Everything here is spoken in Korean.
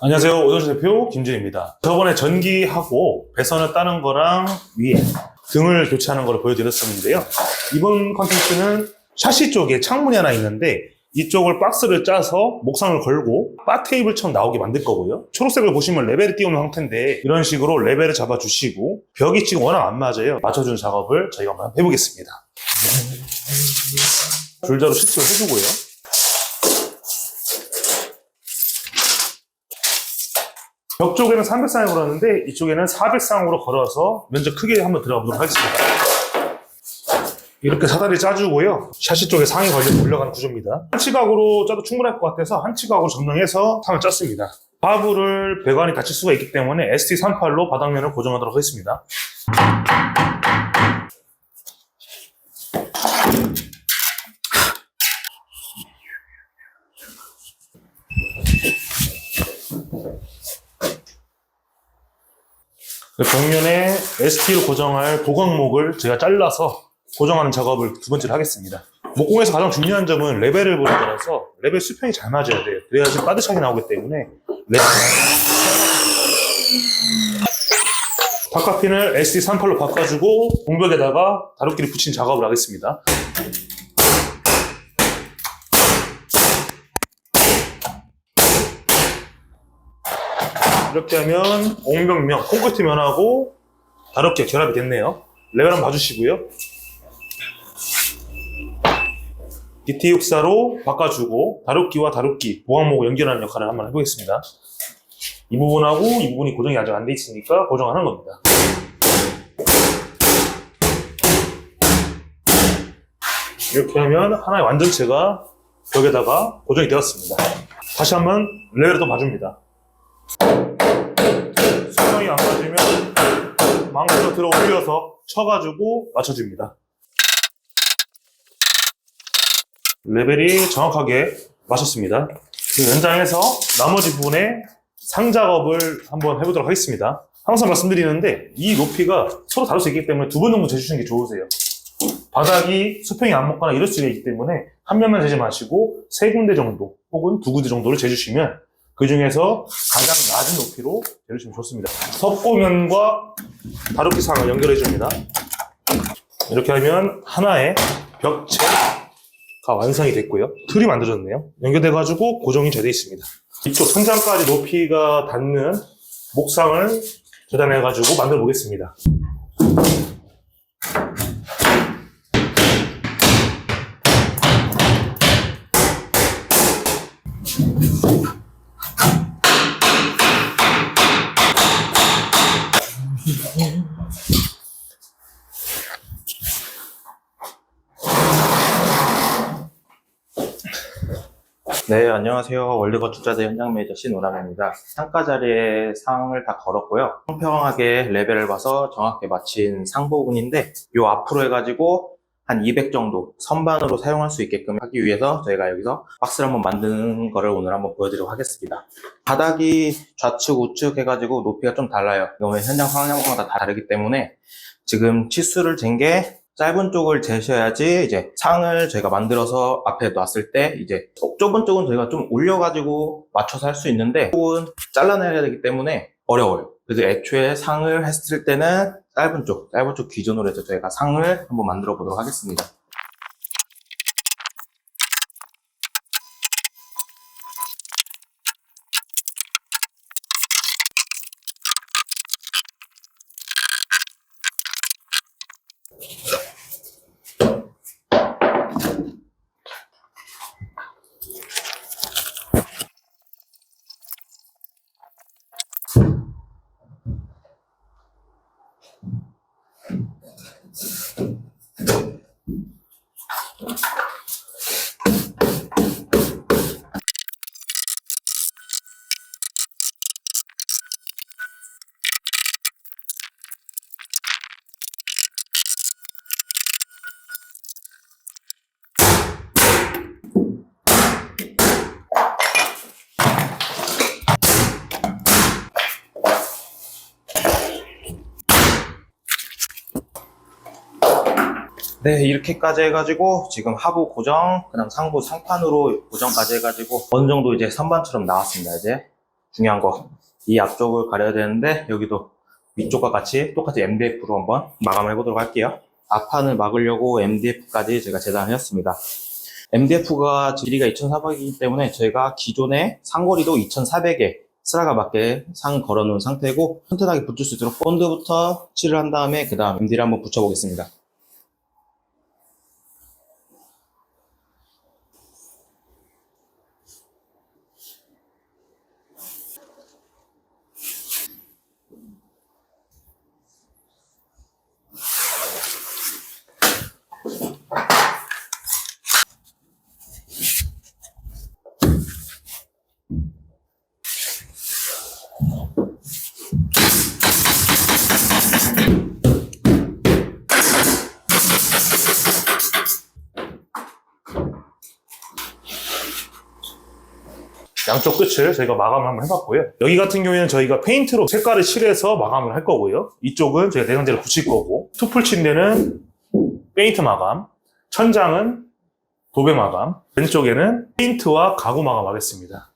안녕하세요. 오정수 대표 김준입니다. 저번에 전기하고 배선을 따는 거랑 위에 등을 교체하는 거를 보여드렸었는데요. 이번 컨텐츠는 샤시 쪽에 창문이 하나 있는데 이쪽을 박스를 짜서 목상을 걸고 바 테이블처럼 나오게 만들 거고요. 초록색을 보시면 레벨을 띄우는 형태인데 이런 식으로 레벨을 잡아주시고 벽이 지금 워낙 안 맞아요. 맞춰주는 작업을 저희가 한번 해보겠습니다. 줄자로 시트를 해주고요. 벽 쪽에는 300쌍으로 걸었는데 이쪽에는 400쌍으로 걸어서 면적 크게 한번 들어가 보도록 하겠습니다. 이렇게 사다리 짜주고요. 샤시 쪽에 상이 걸려서 올라가는 구조입니다. 한 치각으로 짜도 충분할 것 같아서 한 치각으로 점령해서 상을 짰습니다. 하부를 배관이 다칠 수가 있기 때문에 ST38로 바닥면을 고정하도록 하겠습니다. 벽면에 ST로 고정할 보강목을 제가 잘라서 고정하는 작업을 두 번째로 하겠습니다. 목공에서 가장 중요한 점은 레벨을 보는 거라서 레벨 수평이 잘 맞아야 돼요. 그래야지 빠듯하게 나오기 때문에 바깥핀을 ST38로 바꿔주고 공벽에다가 다루끼리 붙인 작업을 하겠습니다. 이렇게 하면 옹벽면, 콘크리트 면하고 다루끼가 결합이 됐네요. 레벨 한번 봐주시고요. DT64로 바꿔주고 다루끼와 다루끼, 보강목을 연결하는 역할을 한번 해보겠습니다. 이 부분하고 이 부분이 고정이 아직 안 돼 있으니까 고정하는 겁니다. 이렇게 하면 하나의 완전체가 벽에다가 고정이 되었습니다. 다시 한번 레벨을 또 봐줍니다. 수평이 안 맞으면 망치로 들어 올려서 쳐가지고 맞춰줍니다. 레벨이 정확하게 맞췄습니다. 그 연장해서 나머지 부분에 상 작업을 한번 해보도록 하겠습니다. 항상 말씀드리는데 이 높이가 서로 다를 수 있기 때문에 두 번 정도 재주시는 게 좋으세요. 바닥이 수평이 안 맞거나 이럴 수가 있기 때문에 한 면만 재지 마시고 세 군데 정도 혹은 두 군데 정도를 재주시면 그 중에서 가장 낮은 높이로 재주시면 좋습니다. 석고면과 다루끼 상을 연결해 줍니다. 이렇게 하면 하나의 벽체가 완성이 됐고요. 틀이 만들어졌네요. 연결돼가지고 고정이 잘 되어 있습니다. 이쪽 천장까지 높이가 닿는 목상을 재단해가지고 만들어 보겠습니다. 네, 안녕하세요. 월드건축자재 현장 매니저 신우람입니다. 상가 자리에 상을 다 걸었고요. 평평하게 레벨을 봐서 정확하게 맞힌 상 부분인데 요 앞으로 해가지고 한 200 정도 선반으로 사용할 수 있게끔 하기 위해서 저희가 여기서 박스를 한번 만드는 거를 오늘 한번 보여드리도록 하겠습니다. 바닥이 좌측, 우측 해가지고 높이가 좀 달라요. 이거는 현장 상황마다 다르기 때문에 지금 치수를 잰 게 짧은 쪽을 재셔야지 이제 상을 저희가 만들어서 앞에 놨을 때 이제 좁은 쪽은 저희가 좀 올려가지고 맞춰서 할 수 있는데 쪽은 잘라내야 되기 때문에 어려워요. 그래서 애초에 상을 했을 때는 짧은 쪽 기준으로 해서 저희가 상을 한번 만들어 보도록 하겠습니다. 네, 이렇게까지 해가지고 지금 하부 고정, 그다음 상부 상판으로 고정까지 해가지고 어느 정도 이제 선반처럼 나왔습니다. 이제 중요한 거. 이 앞쪽을 가려야 되는데 여기도 위쪽과 같이 똑같이 MDF로 한번 마감을 해보도록 할게요. 앞판을 막으려고 MDF까지 제가 제작하였습니다. MDF가 길이가 2,400이기 때문에 저희가 기존에 상거리도 2,400에 스라가 맞게 상 걸어놓은 상태고 튼튼하게 붙을 수 있도록 본드부터 칠을 한 다음에 그 다음 MD를 한번 붙여보겠습니다. 양쪽 끝을 저희가 마감을 한번 해봤고요. 여기 같은 경우에는 저희가 페인트로 색깔을 칠해서 마감을 할 거고요. 이쪽은 저희가 내장재를 붙일 거고, 투풀 침대는 페인트 마감, 천장은 도배 마감, 왼쪽에는 페인트와 가구 마감 하겠습니다.